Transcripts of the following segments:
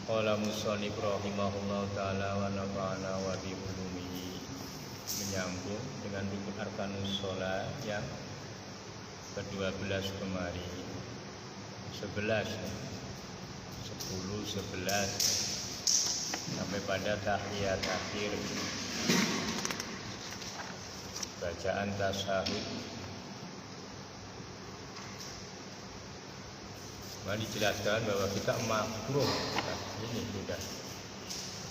Qala musannif rahimahullah ta'ala wa nafa'ana wa bi ulumihi. Menyambung dengan rukun arkanus shalah yang ke-12 kemarin. 11 10 11 sampai pada tahiyat akhir, bacaan tasyahud. Mari dijelaskan bahwa kita makruh, ini sudah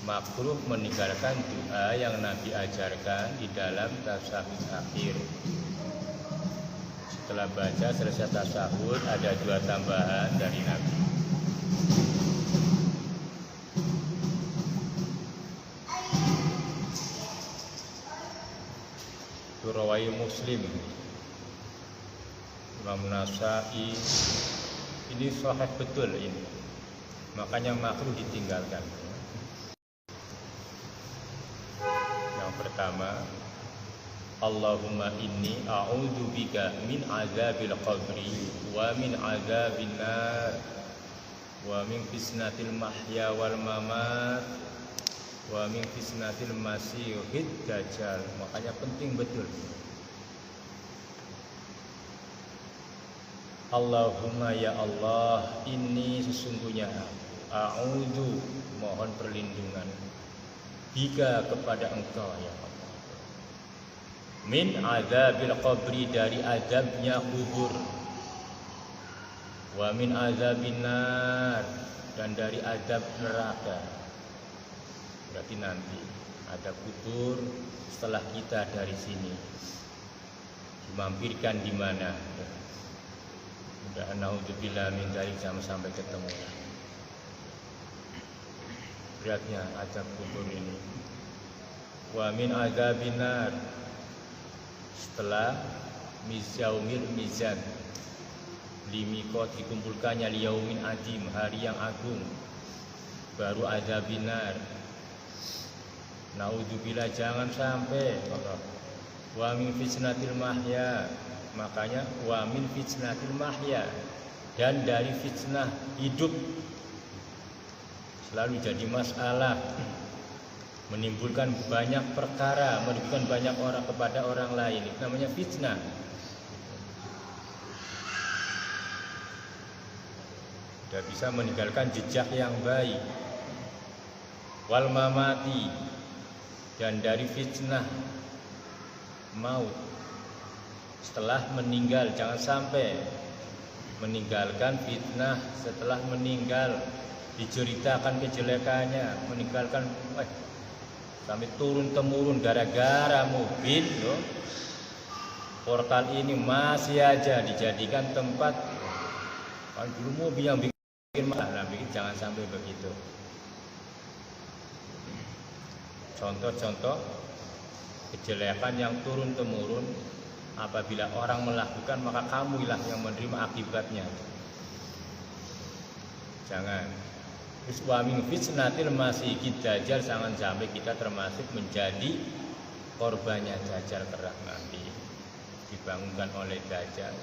makruh meninggalkan doa yang Nabi ajarkan di dalam tasyahud akhir. Setelah baca selesai tasyahud ada dua tambahan dari Nabi. Rawi Muslim, Imam Nasa'i, ini sahih betul ini. Makanya makruh ditinggalkan. Yang pertama, Allahumma inni a'udzu bika min azabil qabri wa min azabin nar wa min fitnatil mahya wal mamat wa min fitnatil masiihid dajjal. Makanya penting betul. Allahumma ya Allah, ini sesungguhnya a'udzu, mohon perlindungan, bika kepada Engkau ya Allah, min azabil qabri, dari azabnya kubur, wa min azabin nar, dan dari azab neraka. Berarti nanti ada kubur setelah kita dari sini, dimampirkan di mana? Mudah naudzubillah min dzalik, jangan sampai ketemu. Beratnya azab kubur ini. Wa min azabin nar, setelah yaumil mizan, limikot, dikumpulkannya liyaumin azim, hari yang agung, baru azabin nar. Naudzubillah, jangan sampai. Wa min fitnatil mahya, makanya wa min fitnatil mahya, dan dari fitnah hidup. Selalu jadi masalah, menimbulkan banyak perkara, menimbulkan banyak orang kepada orang lain. Itu namanya fitnah. Tidak bisa meninggalkan jejak yang baik. Wal mamati, dan dari fitnah maut setelah meninggal. Jangan sampai meninggalkan fitnah setelah meninggal, diceritakan kejelekannya, meninggalkan sampai turun temurun gara-gara mobil loh. Portal ini masih aja dijadikan tempat, kalau dulu mobil yang bikin malah, jangan sampai begitu. Contoh-contoh kejelekan yang turun-temurun, apabila orang melakukan maka kamulah yang menerima akibatnya. Jangan. Terus wa min fitnatil masiihid dajjal, jangan sampai kita termasuk menjadi korbannya dajjal kelak nanti, dibangunkan oleh dajjal.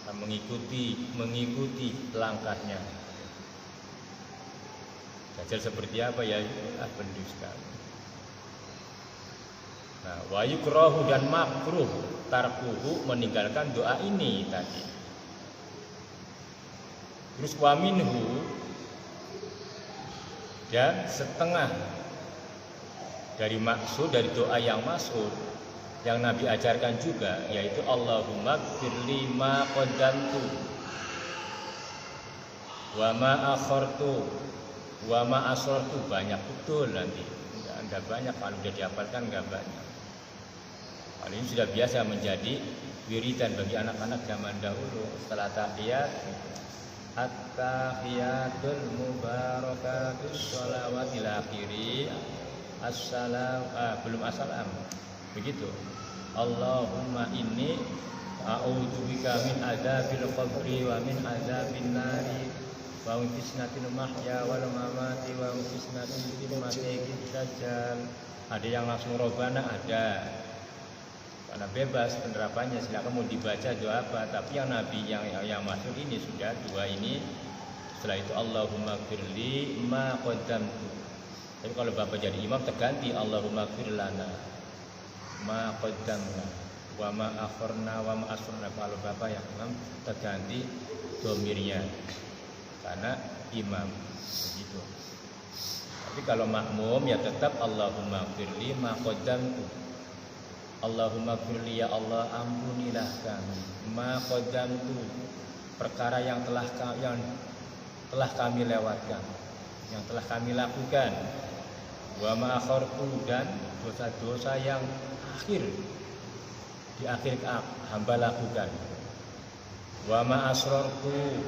Kita mengikuti langkahnya. Dajjal seperti apa ya? Pendusta. Nah, wa yukrahu, dan makruh tarkuhu, meninggalkan doa ini tadi. Terus wa minhu, dan setengah dari maksud, dari doa yang maksud yang Nabi ajarkan juga, yaitu Allahumma firli ma qaddamtu wa ma akhartu wa ma asrartu. Banyak betul nanti. Anda banyak, kalau sudah dihafalkan enggak banyak. Hal ini sudah biasa menjadi wiridan bagi anak-anak zaman dahulu. Setelah tahiyat, at-tahiyatul mubarakatus shalawatil akhiri, belum assalam. Begitu. Allahumma inni a'udzubika min adzabil qabri wa min adzabin nari wa min fitnatil mahya wal mamati wa min fitnatil masiihid dajjal. Ada yang langsung robana, ada. Karena bebas penerapannya, silakan mau dibaca doa apa. Tapi yang Nabi yang masuk ini sudah dua ini Setelah itu Allahumma firli ma qaddamtu. Tapi kalau bapak jadi imam terganti Allahumma fir lana ma qaddamna wa ma akharna wa ma asrarna. Kalau bapak yang imam terganti domirnya karena imam begitu. Tapi kalau makmum ya tetap Allahumma firli ma qaddamtu. Allahumma firli ya Allah ampunilah kami ma qaddamtu, perkara yang telah kami lewatkan, yang telah kami lakukan. Wa ma akhartu, dan dosa-dosa yang di akhir hamba lakukan. Wa ma asrartu,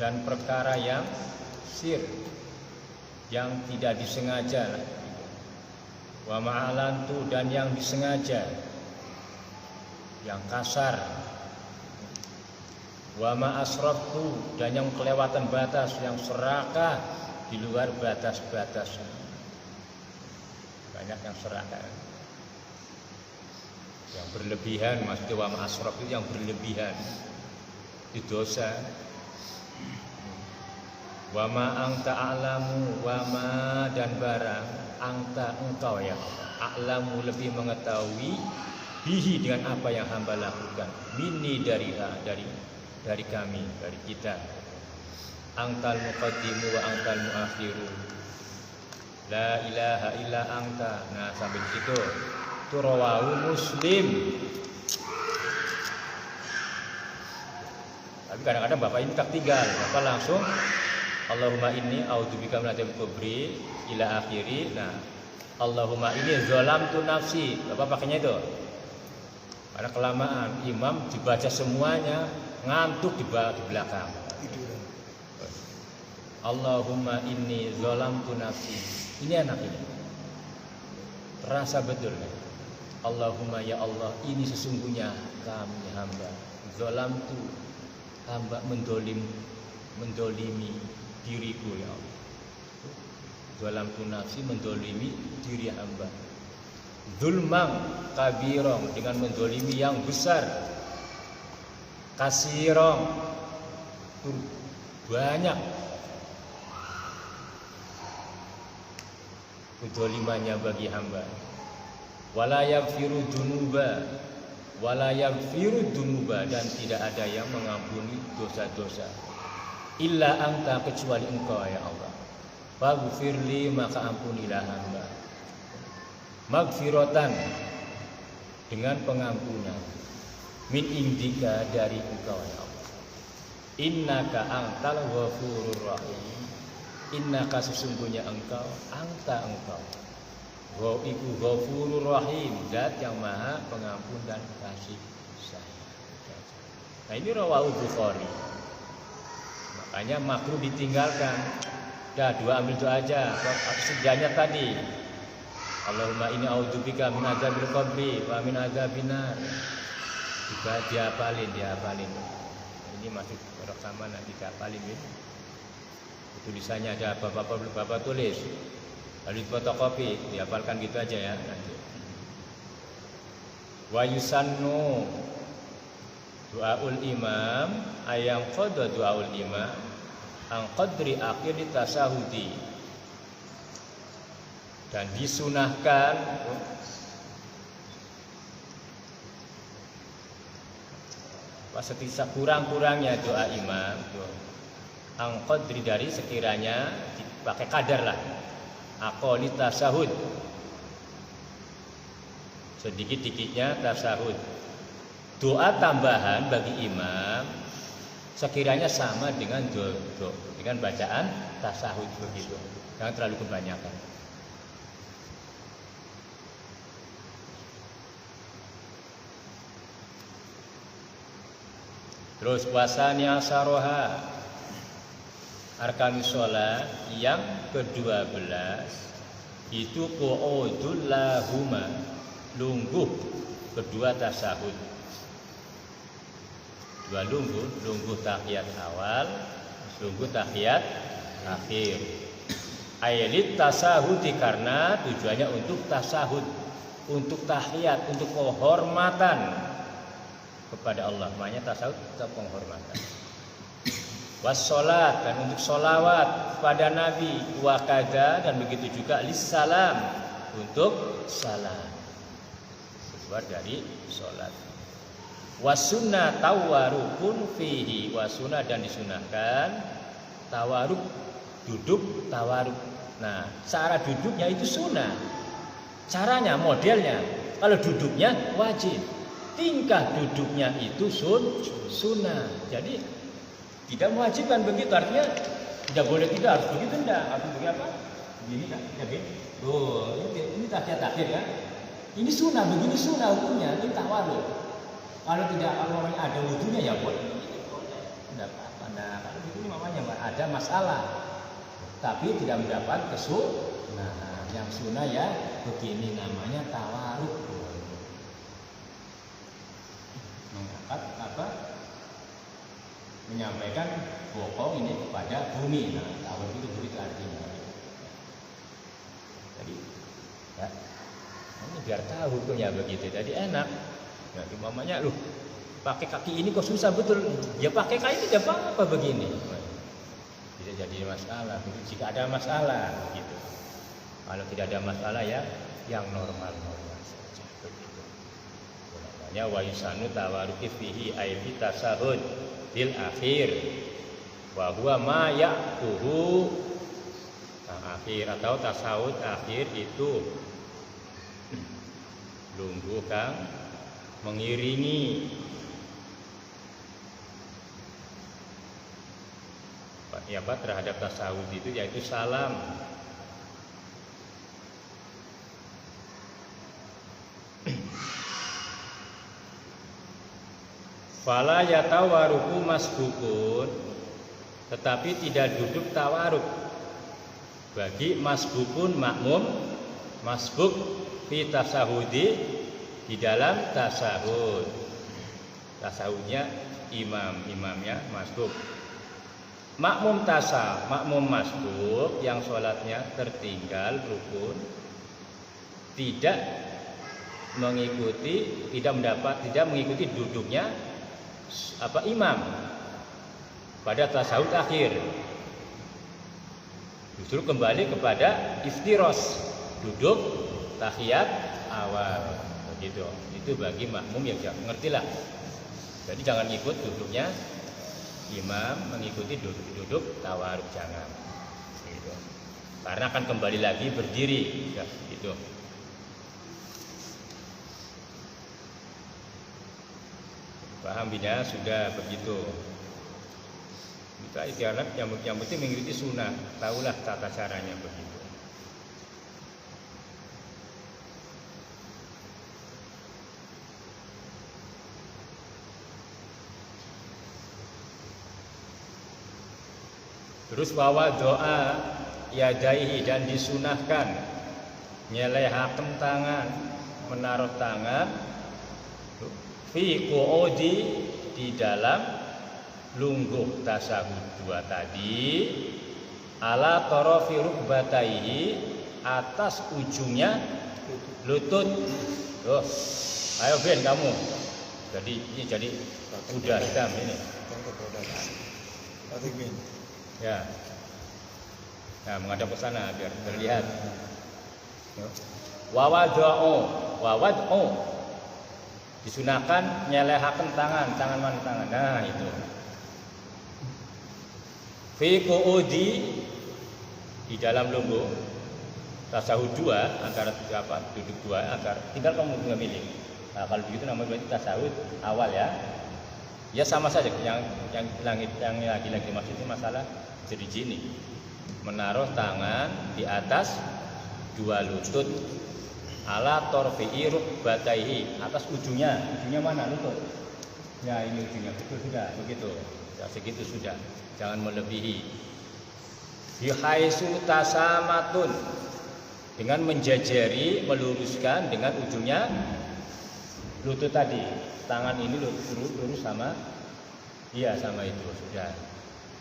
dan perkara yang yang tidak disengaja. Wa ma alantu, dan yang disengaja, yang kasar. Wa ma asraftu, dan yang kelewatan batas, yang serakah di luar batas-batas. Banyak yang serakah, yang berlebihan. Maksudnya wa ma asraf itu yang berlebihan, itu dosa. Wa ma anta a'lamu, wa ma, dan barang anta engkau ya a'lamu lebih mengetahui bihi dengan apa yang hamba lakukan, minni dari kami, dari kita. Angtal muqaddimu wa angtal muakhiru, la ilaha illa anta. Nah sampai di situ itu rawahu Muslim. Tapi kadang-kadang bapak ini tak tinggal, bapak langsung Allahumma inni a'udzubika min adzabil kubri ila akhiri. Nah Allahumma inni zalamtu nafsi, bapak pakainya itu. Karena kelamaan imam dibaca semuanya, ngantuk di belakang. Allahumma inni zalamtu nafsi. Ini enak ini. Terasa betul kan? Allahumma ya Allah, ini sesungguhnya kami hamba. Zalamtu, hamba mendolimi diriku ya Allah. Zalamtu nafsi, mendolimi diri hamba. Zulmang kabirong, dengan mendolimi yang besar. Kasirong, banyak kedolimannya bagi hamba. Wala yaghfiru dunuba, dan tidak ada yang mengampuni dosa-dosa illa anta, kecuali engkau ya Allah. Faghfirli, maka ampunilah hamba. Maghfiratan, dengan pengampunan. Min indika, dari engkau ya Allah. Innaka antal ghafurur rahim. Innaka, sesungguhnya engkau, engkau iku ghafurur rahim, zat yang maha pengampun dan kasih sayang. Nah ini rawahu Bukhari. Makanya makruh ditinggalkan. Dah dua ambil itu aja. Sejanya tadi Allahumma inni a'udzubika min adzabil qabri wa min adzabin nar. Juga dihafalin. Ini masuk rekaman, nanti dihafalin ya. Tulisannya ada bapak tulis, lalu fotokopi, dihafalkan gitu aja ya nanti. Wa yusannu du'aul imam ayang qada du'aul imam ang qadri akhir tasahudi, dan disunahkan setisa kurang-kurangnya doa imam ang qadri, dari sekiranya dipakai kadar lah, aqoli tasahud, sedikit-dikitnya tasahud. Doa tambahan bagi imam sekiranya sama dengan dengan bacaan tasahud begitu, jangan terlalu kebanyakan. Terus puasanya saroha, arkanus sholat yang ke-12 itu qu'udul lahuma, lungguh kedua tasahud. Dua lungguh tahiyat awal, lungguh tahiyat akhir. Ailit tasahudi, karena tujuannya untuk tasahud, untuk tahiyat, untuk penghormatan kepada Allah. Makanya tasawuf itu penghormatan. wassalat, dan untuk sholawat pada Nabi, wakada, dan begitu juga lissalam, untuk salam keluar dari sholat. Wasunnah tawarukun fihi, wasunnah, dan disunahkan tawaruk, duduk tawaruk. Nah, cara duduknya itu sunnah, caranya, modelnya. Kalau duduknya wajib, tingkah duduknya itu sunnah. Jadi tidak mewajibkan begitu, artinya tidak boleh, tidak harus begitu, enggak. Harus begini apa? Begini kan? Oh, ini tahiyat akhir kan? Ini sunnah, begini sunnah hukumnya, ini tawaruk. Kalau tidak, kalau ada wudunya ya boleh. Tidak apa-apa. Nah, kalau begini namanya ada masalah, tapi tidak mendapat kesunahan. Yang sunnah ya begini, namanya tawaruk. Mengangkat apa? Menyampaikan bokong ini kepada bumi. Nah, tawaruk itu begitu artinya. Jadi, ya, ini biar tahu tuh ya begitu. Jadi enak. Nah, mamanya loh, pakai kaki ini kok susah betul. Ya pakai kaki tidak apa-apa begini. Tidak jadi masalah. Jika ada masalah, gitu. Kalau tidak ada masalah ya, yang normal-normal saja. Begitu. Namanya wa yusanu tawaruki fihi aifi tasahud bil akhir. Wa huwa ma ya'tuhu. Akhir atau tasawuf akhir itu lungguh kang mengiringi ya Pak terhadap tasawuf itu, yaitu salam. Fala yatawaruku masbukun, tetapi tidak duduk tawaruk bagi masbukun makmum, masbuk fi tasahudi, di dalam tasahud. Tasahudnya imamnya masbuk. Makmum makmum masbuk yang sholatnya tertinggal rukun, tidak mengikuti duduknya imam pada tasahud akhir. Justru kembali kepada iftiros, duduk tahiyat awal, begitu. Itu bagi makmum yang ngertilah. Jadi jangan ikut duduknya imam, mengikuti duduk tawaruk, jangan. Gitu. Karena akan kembali lagi berdiri, ya, gitu. Paham bina? Sudah begitu. Kita istiadat yang penting mengikuti sunnah, tahulah tata caranya begitu. Terus bahwa doa yadaihi, dan disunahkan nyelehaken tangan, menaruh tangan fi qu'udi, di dalam lungguh tasahud 2 tadi, ala tarafi rukbataihi, atas ujungnya lutut. Oh, ayo Ben kamu. Jadi udah hitam ini. Ya. Nah, menghadap ke sana biar terlihat. Wawad'u, disunahkan nyelehaken tangan mana tangan. Nah, itu. Fi qu'udi, di dalam lungguh tasahud 2, antara duduk 2, tinggal kamu memilih. Nah, kalau begitu namanya berarti tasahud awal ya. Ya sama saja, yang lagi-lagi maksudnya masalah jeriji ini. Menaruh tangan di atas 2 lutut, ala torfi'i rukbataihi, atas ujungnya mana lutut? Ya ini ujungnya, betul sudah, begitu. Ya segitu sudah, jangan melebihi. Bihaisu tasamatun, dengan menjajari, meluruskan dengan ujungnya lutut tadi. Tangan ini lurus sama, iya sama itu sudah.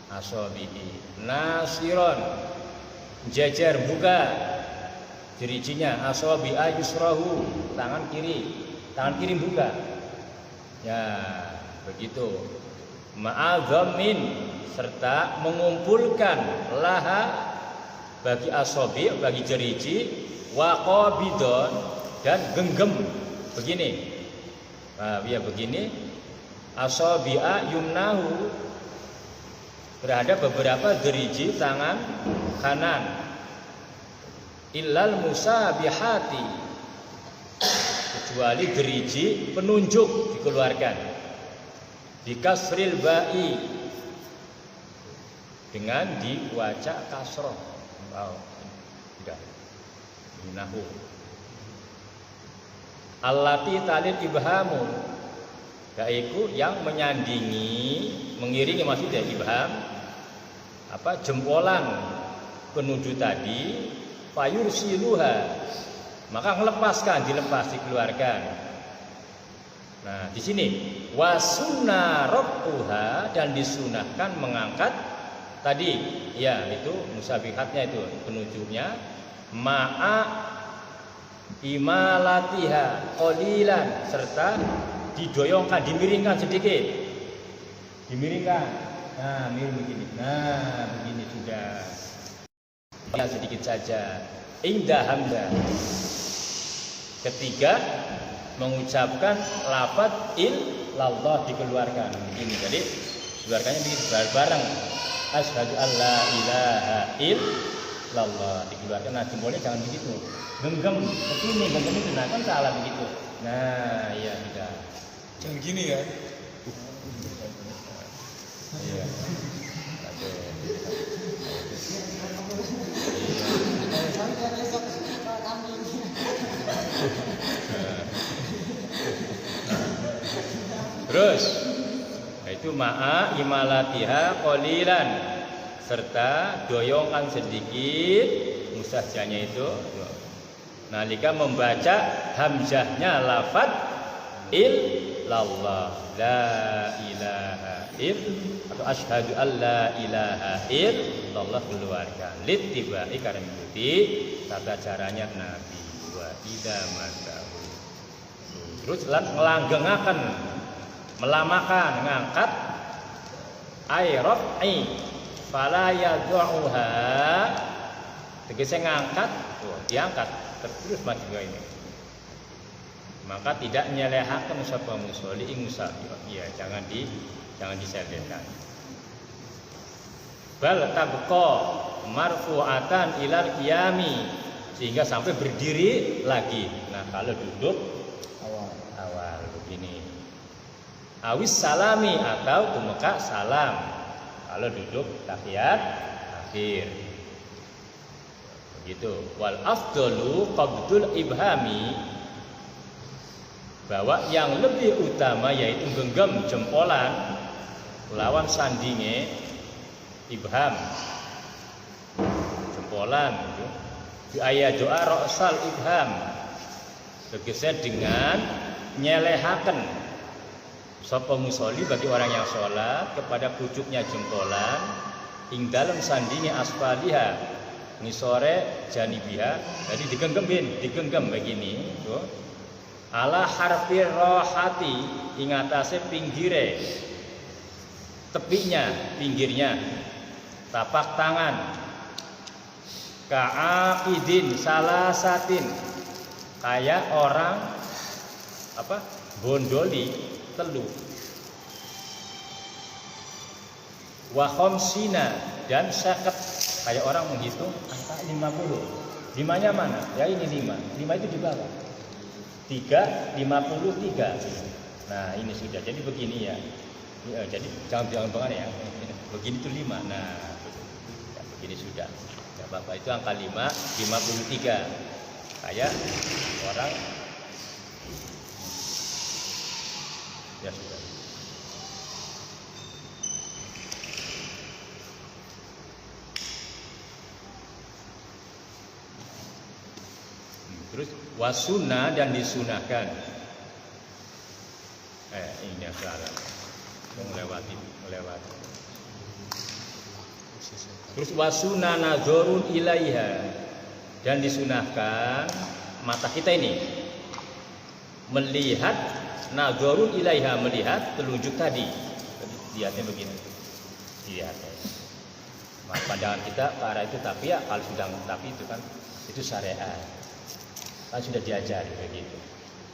Asobihi nasiron, jajar buka jerijinya, asobi ayusrohu, tangan kiri buka. Ya begitu. Ma'adhamin, serta mengumpulkan laha bagi asobi, bagi jeriji, waqabidon dan genggam begini. Nah, ya begini, asobi'a yumnahu terhadap beberapa jeriji tangan kanan. Illal musabihati, kecuali jeriji penunjuk dikeluarkan. Bikasril ba'i, dengan diwaca kasroh. Tidak. Nahu. Allati talil ibhamu, yaitu yang menyandingi, mengiringi maksudnya ibham, jempolan penunjuk tadi, fayursiluha, maka dilepas, dikeluarkan. Nah, di sini wasunna rabbuha, dan disunahkan mengangkat tadi, ya itu musabihatnya itu penunjuknya, ma'a imalatiha qalilan, serta didoyongkan, dimiringkan sedikit, dimiringkan. Nah, miring begini. Nah, begini sudah. Ya, sedikit saja. Indah hamzah. Ketiga, mengucapkan lafaz illallah, dikeluarkan begini. Jadi keluarkannya begini bareng. Asyhadu alla ilaha illallah, dikeluarkan. Nah, jempolnya jangan begitu. Genggam seperti ini, genggam itu. Nah, kan salah begitu. Nah, iya tidak. Jangan gini ya. Iya. Terus itu ma'a imalatiha qalilan, serta doyongan sedikit musahjanya itu nalika membaca hamzahnya lafaz illallah, la ilaha atau asyhadu alla ilaha illallah, keluarkan littibai, karena mengikuti tata caranya Nabi. Wa idza matahu, terus ngelanggengaken, melamakan, ngangkat airafi fala yad'uha, tegese ngangkat, diangkat terus maju ini, maka tidak nyelehaken sapa musolli ing musafir. Ya, jangan diselehkan. Bal tabqa marfu'atan ilal qiyami, sehingga sampai berdiri lagi. Nah, kalau duduk awal begini. Awis salami, atau tumeka salam. Kalau duduk tahiyat akhir. Begitu. Wal afdalu qabdul ibhami, bahwa yang lebih utama yaitu genggam jempolan lawan sandinge ibham, jempolan gitu. Bi ayat doa ra'sal ibham, tegese dengan nyelehaken sapa musolli, bagi orang yang sholat, kepada pucuknya jempolan ing dalem sandinge asfaliha, ngisore janibiha. Jadi digenggam begini tuh. Ala harfir rohati, ing atase pinggire, tepiknya, pinggirnya, tapak tangan. Ka'aqidin salasatin, kayak orang bondoli telu. Wa khamsina, dan 50, kayak orang menghitung angka 50. 5-nya mana? Ya ini 5. 5 itu di bawah. 3, 53. Nah, ini sudah. Jadi begini ya. Jadi jangan banget ya. Begini tuh 5. Nah, ya, begini sudah. Ya, Bapak itu angka 5, 53. Kayak orang, ya sudah. Terus wasuna, dan disunahkan. Ini salah. Melewati. Terus wasuna nazarun ilaiha, dan disunahkan mata kita ini melihat, nazarun ilaiha, melihat telunjuk tadi. Lihatnya begini. dilihatnya. Nah, pandangan kita ke arah itu, tapi ya kalau sudah tapi itu kan itu syariat. Kan sudah diajari begitu.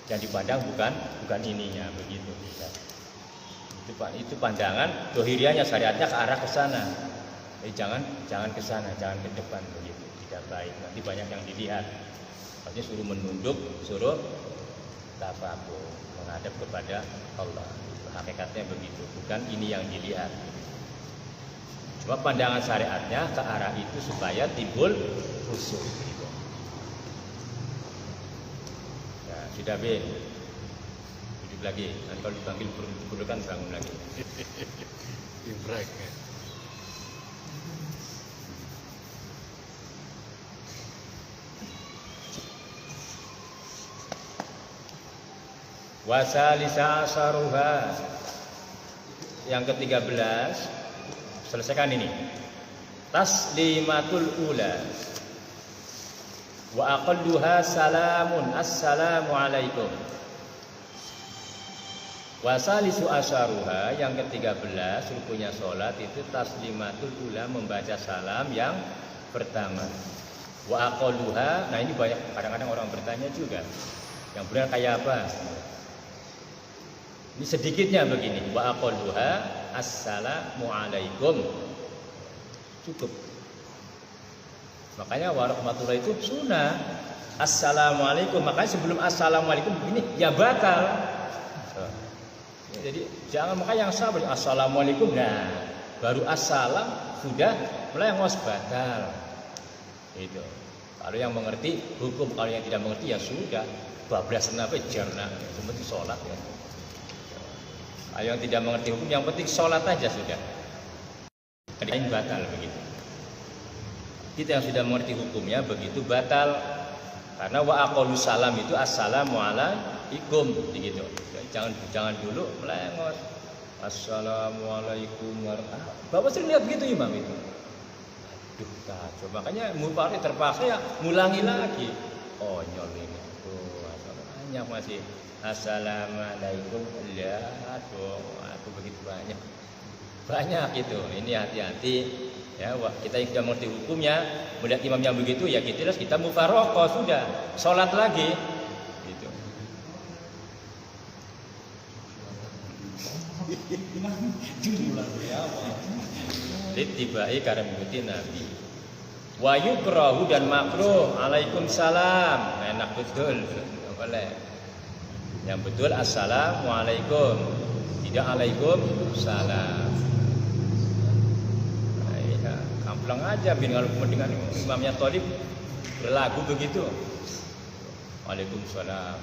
Yang dipandang bukan ininya begitu. Itu pandangan dohirianya, syariatnya ke arah ke sana. Jangan ke sana, jangan ke depan begitu. Tidak baik. Nanti banyak yang dilihat. Artinya suruh menunduk, suruh tafakur, menghadap kepada Allah. Hakikatnya begitu, bukan ini yang dilihat. Cuma pandangan syariatnya ke arah itu supaya timbul khusyuk. Gitu. Ya, sudah bin. Duduk lagi. Nanti kalau dipanggil perlukan bangun lagi. Imprek ya. Wasalisa asaruha. Yang ke-13, selesaikan ini. Taslimatul ula. Wa aqalluha salamun. Assalamu alaikum. Wasalisu asaruha. Yang ke-13, rukunnya sholat itu taslimatul ula, membaca salam yang pertama. Wa aqalluha. Nah ini banyak, kadang-kadang orang bertanya juga. Yang benar kayak apa? Ini sedikitnya begini, wa aqalluha assalamu alaikum. Cukup. Makanya warahmatullahi itu sunnah. Assalamualaikum. Makanya sebelum assalamualaikum ini ya batal. Jadi jangan makanya yang sabar assalamualaikum. Nah, baru assalam sudah mulai ngos batal. Itu. Kalau yang mengerti hukum, kalau yang tidak mengerti ya sudah. Bablasan apa jarna, seperti sholat ya. Yang tidak mengerti hukum, yang penting sholat aja sudah. Lain batal begitu. Kita yang sudah mengerti hukumnya begitu batal. Karena wa aqallu salam itu assalamu alaikum begitu. Jangan dulu melengos. Assalamualaikum warahmatullahi. Bapak sering lihat begitu imam itu. Aduh kacau. Makanya mufari terpaksa ya ngulangi lagi. Oh nyol ini. Tuh banyak masih. Assalamualaikum. Ya, aku begitu banyak itu. Ini hati-hati ya. Kita yang sudah mengerti hukumnya, melihat imam yang begitu ya kita mufaroqah sudah, sholat lagi. Gitu. Littibai karena mengikuti Nabi. Wa yukrahu dan makruh. Waalaikumsalam. Enak betul. Boleh. Yang betul assalamualaikum, tidak alaikum salam. Nah, ya, kamplang aja bin kalau dengan imamnya Thalib berlagu begitu. Waalaikumsalam.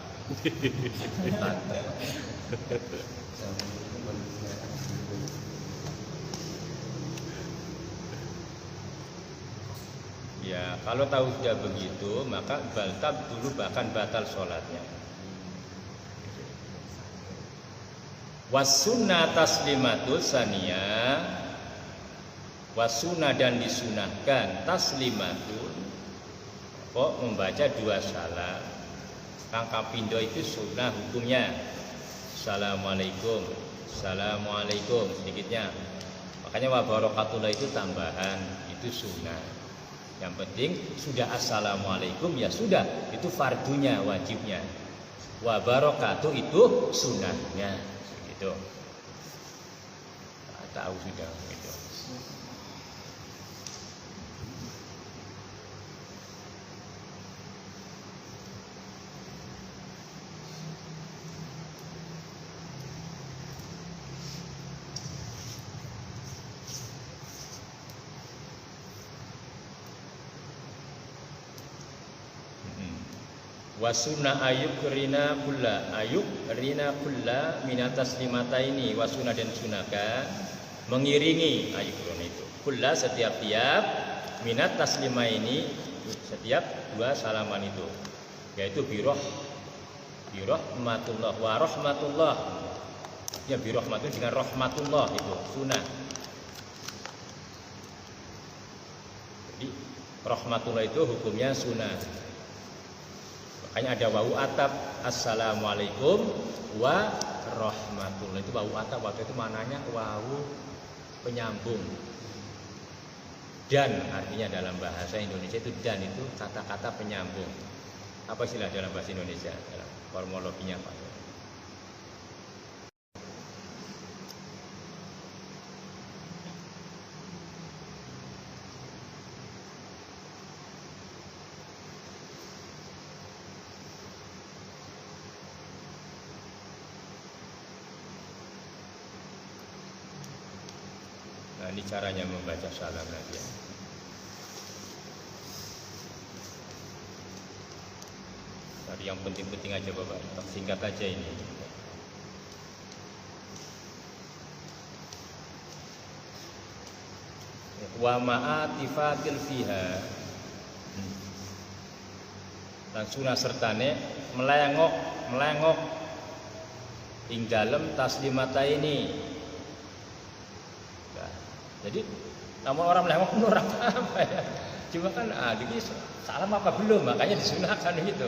Ya, kalau tahu sudah begitu maka batal dulu, bahkan batal sholatnya. Wasunnah taslimatul saniyah. Wasunnah dan disunahkan taslimatul kok membaca dua salam. Kangka pindo itu sunnah hukumnya. Assalamualaikum, assalamualaikum sedikitnya. Makanya wa barakatullah itu tambahan, itu sunnah. Yang penting sudah assalamualaikum ya sudah, itu fardunya, wajibnya. Wa barakatuh itu sunnahnya. Itu tahu sudah itu. Wasuna ayub rina kulla minatas limata ini. Wasuna dan sunaka mengiringi ayub itu kulla setiap-tiap minat taslima ini, setiap dua salaman itu, yaitu birahmatullah wa rahmatullah. Ya birahmatullah dengan rahmatullah itu sunnah. Jadi rahmatullah itu hukumnya sunnah. Makanya ada wau atap assalamualaikum wa rahmatullah. Itu wau atap, waktu itu mananya wau penyambung. Dan artinya dalam bahasa Indonesia itu dan itu kata-kata penyambung. Apa istilah dalam bahasa Indonesia? Dalam formologinya Pak? Nah, ini caranya membaca salam Nabi. Dari yang penting-penting aja Bapak, singkat aja ini. Wa ma'atifatil fiha. Dan sunah sertane melengok ing dalem taslimata ini. Jadi namun orang melengok pun orang apa ya? Cuma kan ini salam apa belum, makanya disunahkan gitu.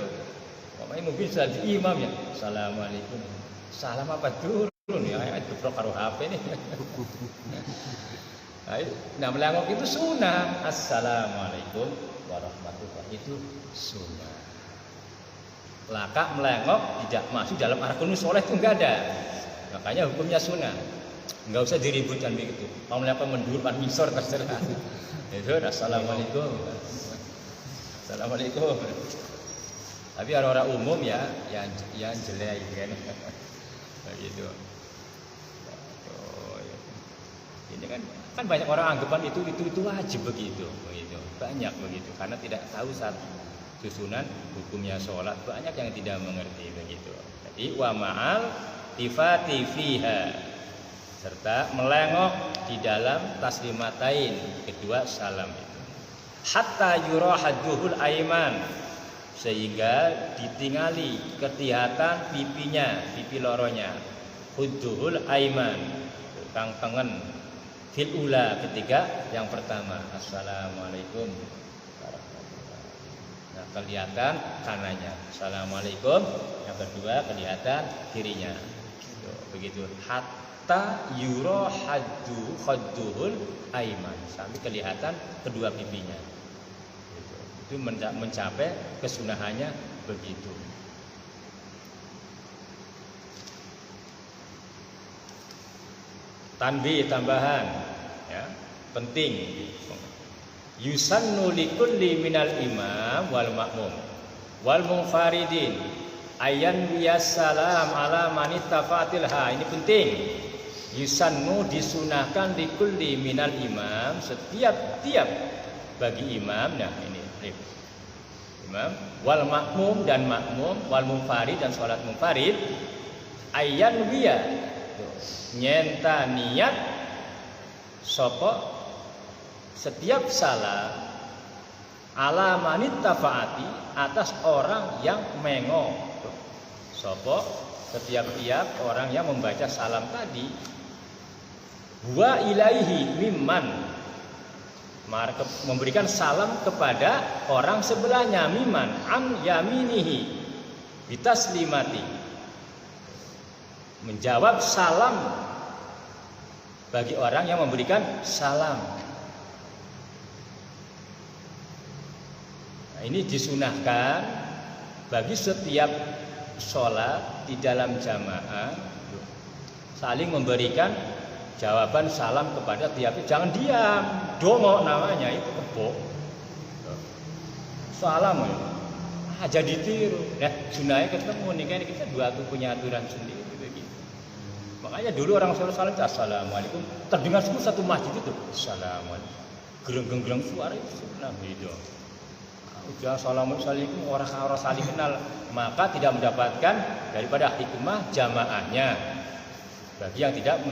Makanya mungkin sudah imam ya, assalamualaikum. Salam apa turun ya? Itu karo HP nih. Nah melengok itu sunnah. Assalamualaikum warahmatullahi, itu sunnah. Laka melengok tidak masuk dalam arkanus sholat itu enggak ada. Makanya hukumnya sunnah. Enggak usah diributkan begitu. Mau melempar mendur pan misor terserah. Itu assalamualaikum. Assalamualaikum. Tapi orang-orang umum ya yang jelek kan. Begitu. Oh, ya. Ini kan banyak orang anggapan itu wajib begitu. Banyak begitu karena tidak tahu satu susunan hukumnya sholat, banyak yang tidak mengerti begitu. Jadi wa ma'al tifati fiha, serta melengok di dalam taslimatain, kedua salam itu. Hatta yura hadduhul aiman, sehingga ditingali kelihatan pipinya, pipi loronya. Hadduhul aiman, kang tengen fil ula, ketiga yang pertama. Assalamualaikum warahmatullahi. Nah, kelihatan kanannya. Assalamualaikum. Yang kedua kelihatan kirinya. Begitu. Hatta yura hadduhul aiman, sampai kelihatan kedua pipinya. Itu mencapai kesunahannya begitu. Tanbih, tambahan ya, penting. Yusannu likulli minal imam wal ma'mum wal munfaridin ayan biyasalam ala manittafatilha. Ini penting. Yusannu disunahkan likulli minal imam, setiap bagi imam. Nah ini imam wal makmum dan makmum wal munfarid dan sholat munfarid ayan biya nyenta niat sopo setiap salam ala manittafaati, atas orang yang mengo sopo setiap orang yang membaca salam tadi wa ilaihi mimman, memberikan salam kepada orang sebelahnya, miman an yaminihi bitaslimati, menjawab salam bagi orang yang memberikan salam. Nah, ini disunahkan bagi setiap sholat di dalam jamaah saling memberikan jawaban salam kepada tiap, jangan diam, dongo namanya itu kebo. Salam aja ditiru. Nah, sunahnya ketemu nih kan kita dua tuh punya aturan sendiri begitu. Makanya dulu orang sholat salam itu assalamualaikum, terdengar semua satu masjid itu assalamualaikum. Gereng-gereng suara itu sunah gitu. Udah assalamualaikum orang saling kenal, maka tidak mendapatkan daripada hikmah jamaahnya. Bagi yang tidak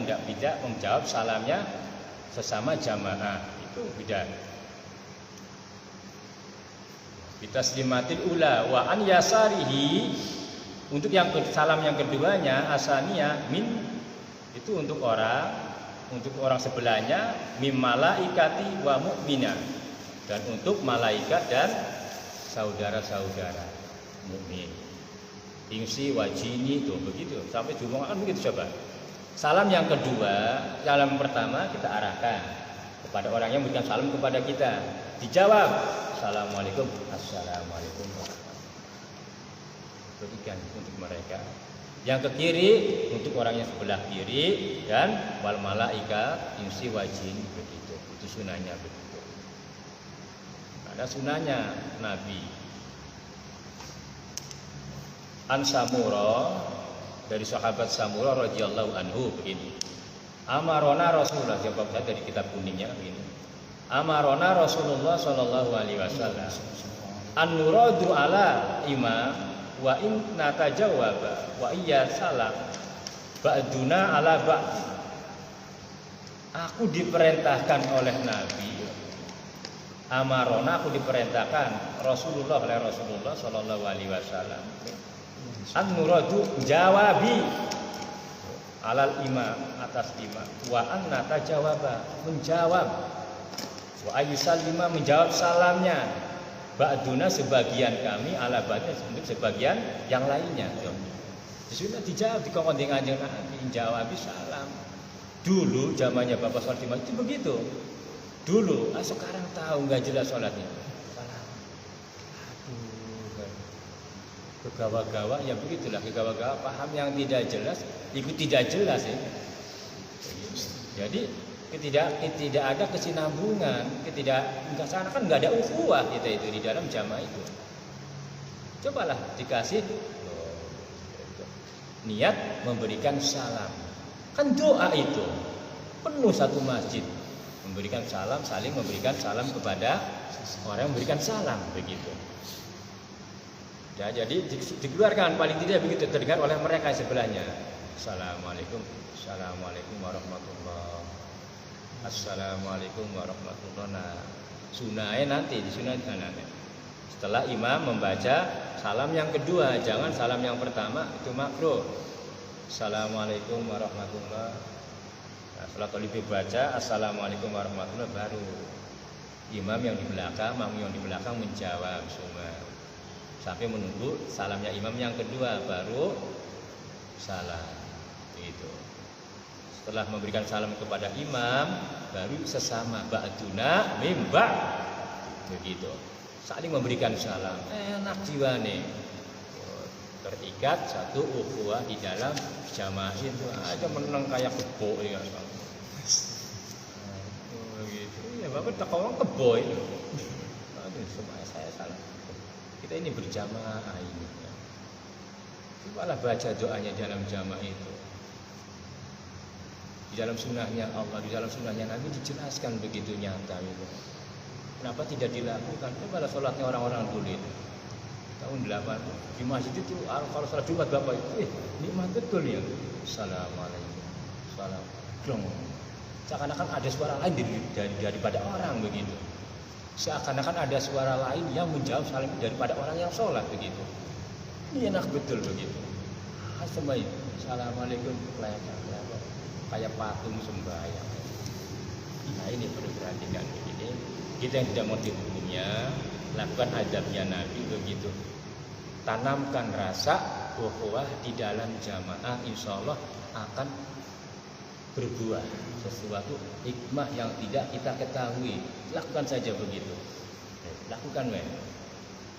menjawab salamnya sesama jamaah, itu beda. Bitaslimatil ula wa an yasarihi, untuk yang salam yang keduanya asania min, itu untuk orang sebelahnya, mim malaikati wa mu'mina, dan untuk malaikat dan saudara-saudara mukmin. Ingsi wajini itu begitu sampai diomongkan begitu coba. Salam yang kedua, salam pertama kita arahkan kepada orang yang memberikan salam kepada kita. Dijawab, Assalamualaikum, Assalamualaikum. Berikan untuk mereka. Yang ke kiri untuk orang yang sebelah kiri, dan wal malaika insi wajin, begitu. Itu sunahnya begitu. Ada sunahnya Nabi. An Samura, dari sahabat Samura radhiyallahu anhu begini. Amarona Rasulullah, jawab saya dari kitab kuningnya begini. Amarona Rasulullah sallallahu alaihi wasallam an nuradu ala imam wa in natajawaba wa iya salam ba'duna ala ba'd. Aku diperintahkan oleh Nabi. Amarona, aku diperintahkan Rasulullah oleh Rasulullah sallallahu alaihi wasallam an-nuradu jawabi alal imam, atas imam, wa anna tajawaba, menjawab, wa ayyusallima, menjawab salamnya, ba'duna, sebagian kami, ala ba'duna, untuk sebagian yang lainnya. Sudah dijawab, dikongkon dengan dijawab salam. Dulu zamannya Bapak sholat di masjid itu begitu. Dulu, sekarang tahu nggak jelas sholatnya. Kegawa-gawa ya begitulah, kegawa-gawa paham yang tidak jelas ikut tidak jelas ya. Jadi tidak ada kesinambungan, enggak sana kan nggak ada ukhuwah kita itu di dalam jamaah itu. Cobalah dikasih niat memberikan salam, kan doa itu penuh satu masjid memberikan salam, saling memberikan salam kepada orang yang memberikan salam begitu. Ya, jadi dikeluarkan paling tidak begitu terdengar oleh mereka sebelahnya. Assalamualaikum, assalamualaikum warahmatullah, assalamualaikum warahmatullah. Nah, sunahnya nanti disunahkan. Setelah imam membaca salam yang kedua, jangan salam yang pertama itu makruh. Assalamualaikum warahmatullah. Nah, setelah kalifi baca assalamualaikum warahmatullah, baru imam yang di belakang, makmum yang di belakang menjawab semua. Sampai menunggu salamnya imam yang kedua baru salam itu. Setelah memberikan salam kepada imam baru sesama ba'duna mimba begitu, saling memberikan salam. Enak jiwa nih, terikat satu ukhuwah di dalam jamaah itu aja, menang kayak kebo ya kan. Begitu ya, Bapak tak orang kebo itu. Aduh, semuanya saya salah. Kita ini berjamaah ini. Cobalah baca doanya dalam jamaah itu. Di dalam sunnahnya Allah, di dalam sunnahnya Nabi dijelaskan begitu nyata itu. Kenapa tidak dilakukan? Cobalah sholatnya orang-orang dulu itu. Tahun 8 di masjid itu kalau sholat Jumat Bapak itu nikmat betul ya. Assalamualaikum. Salam. Dong. Seakan-akan ada suara lain daripada orang begitu. Seakan-akan ada suara lain yang menjawab salam daripada orang yang sholat begitu. Ini enak betul begitu. Semua itu. Assalamualaikum, kayak patung sembahyang. Nah, ini perlu perhatikan begini. Kita yang tidak mengerti hukumnya, lakukan adabnya Nabi begitu. Tanamkan rasa ukhuwah di dalam jamaah, insya Allah akan berbuah sesuatu hikmah yang tidak kita ketahui. Lakukan saja begitu. Lakukan weh.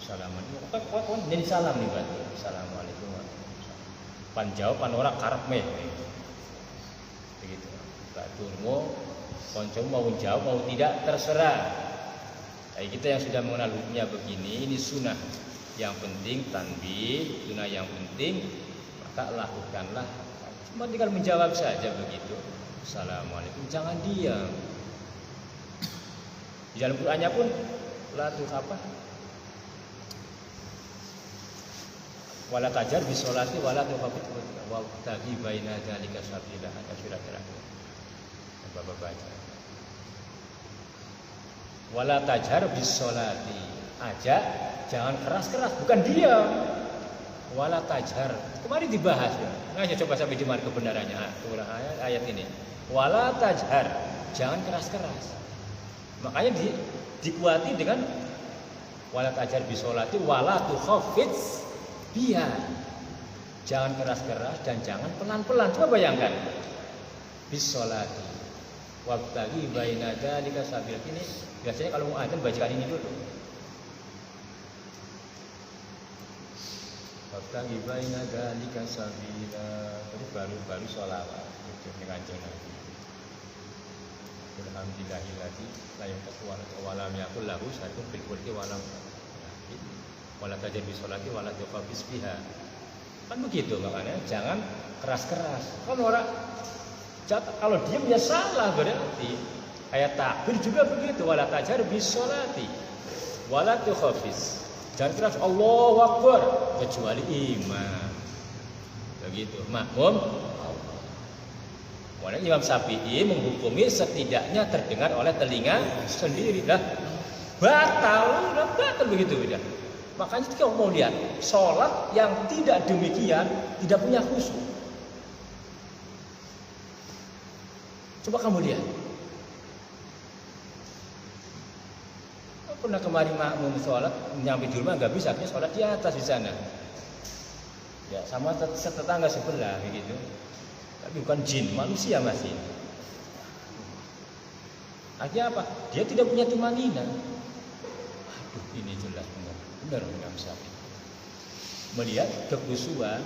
Assalamualaikum. Jadi salam nih berarti. Assalamualaikum. Pan jawaban orang karep meh. Begitu. Baturmu konco mau jawab mau tidak terserah. Jadi kita yang sudah mengenal hukumnya begini, ini sunnah yang penting tanbih, sunnah yang penting, maka lakukanlah. Cuma tinggal menjawab saja begitu. Assalamualaikum, jangan diam. Di dalam Qur'annya pun la tu apa? Wala tajar bi sholati wala tuqafit wa taqi baina dzalika sabila ada surat-surat. Bapak baca. Wala tajar bi sholati, ajak jangan keras-keras, bukan diam. Wala tajhar. Kemarin dibahas ya. Ayo coba sampai dimana kebenarannya ayat ini. Wala tajhar, jangan keras-keras. Makanya dikuati dengan wala tajhar bi sholati wala tukhaffiz biha. Jangan keras-keras dan jangan pelan-pelan. Coba bayangkan. bis sholati wabtaghi baina dzalika sabila. Ini biasanya kalau mau adzan bacakan ini dulu. Wabtaghi baina dzalika sabila. Terus baru sholawat itu dengan Nabi. Alhamdulillahilladzi la yaqulu wa lam yakul lahu syarikun fil mulki wa lam wala tajid bi sholati wala tuqabis biha. Kan begitu makanya jangan keras-keras. Kan orang kalau diam ya salah berarti. Ayat takbir juga begitu, wala tajar bi sholati wala tuqabis. Jangan keras Allahu Akbar kecuali imam. Begitu. Makmum Kemudian Imam Syafi'i menghukumi setidaknya terdengar oleh telinga sendiri. Lah batal begitu udah. Makanya kita mau lihat sholat yang tidak demikian tidak punya khusyuk. Coba kamu lihat. Pernah kemarin makmum sholat nyampe di rumah nggak bisa, artinya sholat di atas di sana. Ya sama tetangga sebelah begitu. Tapi bukan jin, manusia masih. Artinya apa? Dia tidak punya tumanina. Aduh, ini jelas benar Imam Syafi'i. Melihat kekhusyuan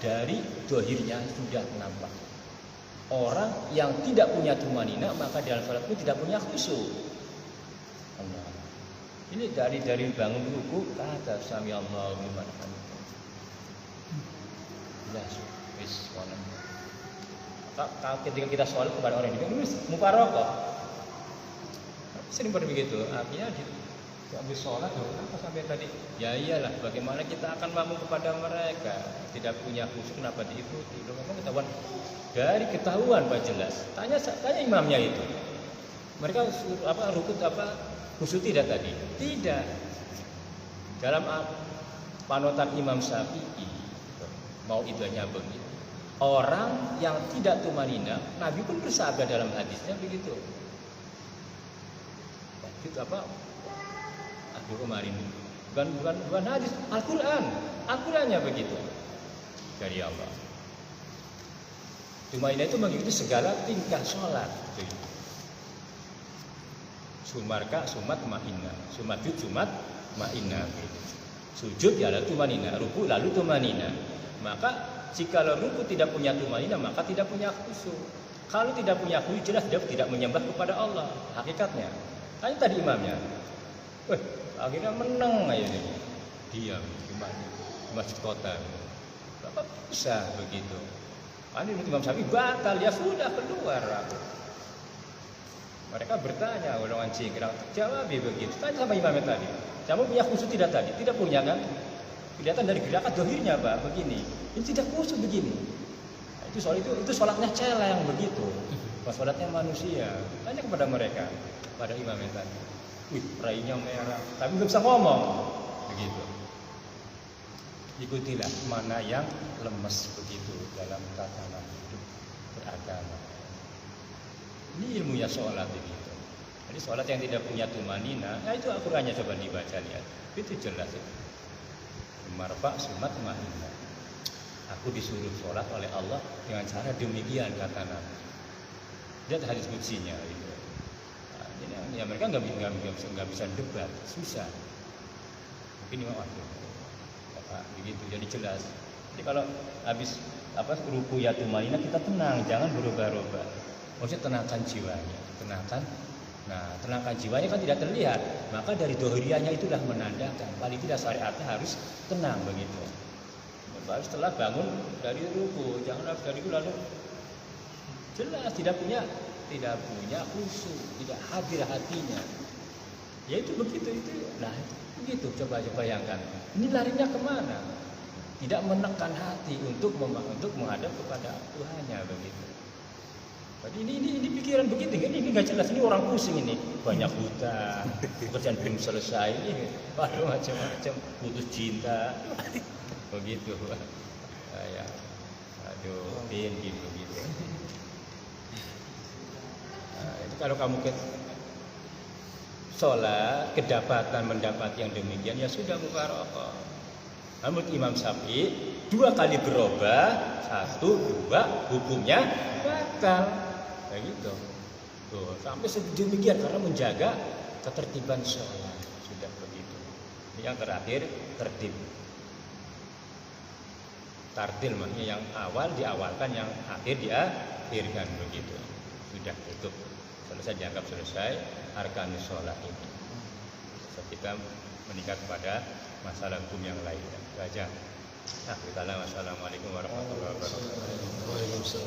dari dohirnya sudah nampak. Orang yang tidak punya tumanina maka dalam salat itu tidak punya khusyuk. Allah. Ini dari bangun ruku ke atas sami Allahu liman hamidah. Jelas, wis ketika kita sholat kepada orang yang ini mufaroqah sering begitu. Artinya habis sholat apa sampai tadi ya iyalah bagaimana kita akan makmum kepada mereka tidak punya khusyuk kenapa diikuti. Memang ketahuan dari ketahuan Pak jelas. Tanya imamnya itu mereka rukut khusyuk tidak tadi tidak dalam panutan Imam Syafi'i mau idahnya begitu. Orang yang tidak tumanina, Nabi pun bersabda dalam hadisnya begitu. Itu apa? Aduh kemarin bukan hadis, Al-Qur'annya begitu dari Allah. Tumanina itu mengikuti segala tingkah sholat. Sumarka, sumat, ma'inna, sumatjud, sumat, ma'inna. Sujud ya lalu tumanina, ruku lalu tumanina. Maka jika ruku tidak punya tumanina maka tidak punya khusyuk. Kalau tidak punya khusyuk jelas dia tidak menyembah kepada Allah hakikatnya. Tanya tadi imamnya. Akhirnya menang aja nih. Diam di masjid kota. Bapak bisa begitu. Ini Imam Syafi'i batal ya sudah keluar aku. Mereka bertanya golongan cingkrang, jawab begitu. Tanya sama imamnya tadi. Kamu punya khusyuk tidak tadi? Tidak punya kan? Kelihatan dari gerakan dohirnya Pak begini. Ini tidak khusyuk begini. Nah, itu sholatnya cela yang begitu. Pas sholatnya manusia. Tanya kepada mereka, pada imam yang tadi. Wih, rainya merah, tapi nggak bisa ngomong. Begitu. Ikutilah mana yang lemes begitu dalam tatanan hidup beragama. Ini ilmunya sholat begitu. Jadi sholat yang tidak punya tumanina, nah itu Al-Qur'annya coba dibaca lihat. Itu jelas itu. Marfa sumat ma'inna. Aku disuruh sholat oleh Allah dengan cara demikian kata Nabi. Lihat hadis kutsinya itu. Nah, ini ya mereka nggak bisa debat, susah. Mungkin memang begitu jadi jelas. Jadi kalau habis ruku ya tumanina kita tenang, jangan berubah-ubah. Maksudnya tenangkan jiwanya, tenangkan jiwanya kan tidak terlihat. Maka dari dohirianya itulah menandakan paling tidak syariatnya harus tenang begitu. Baru setelah bangun dari ruku, jangan habis dari itu lalu jelas tidak punya khusyuk, tidak hadir hatinya. Ya itu begitu itu. Nah begitu coba bayangkan. Ini larinya kemana? Tidak menekan hati untuk menghadap kepada Tuhannya begitu. Jadi ini pikiran begitu, ini nggak jelas, ini orang pusing ini, banyak hutang, pekerjaan belum selesai, ini macam-macam, putus cinta, begitu, ya, aduh, gitu. Nah, itu kalau kamu sholat kedapatan mendapat yang demikian, ya sudah mubarakah. Namun Imam Syafi'i 2 kali berubah, 1, 2 hukumnya batal. kayak gitu. Tuh, sampai sedemikian karena menjaga ketertiban sholat. Sudah begitu. Yang terakhir tertib. Tartil maksudnya yang awal diawalkan, yang akhir diakhirkan begitu. Sudah tutup. Selesai, dianggap selesai arkanus sholat ini. Ketika meningkat pada masalah hukum yang lain. Baca. Nah, kita Wassalamualaikum warahmatullahi wabarakatuh. Waalaikumsalam.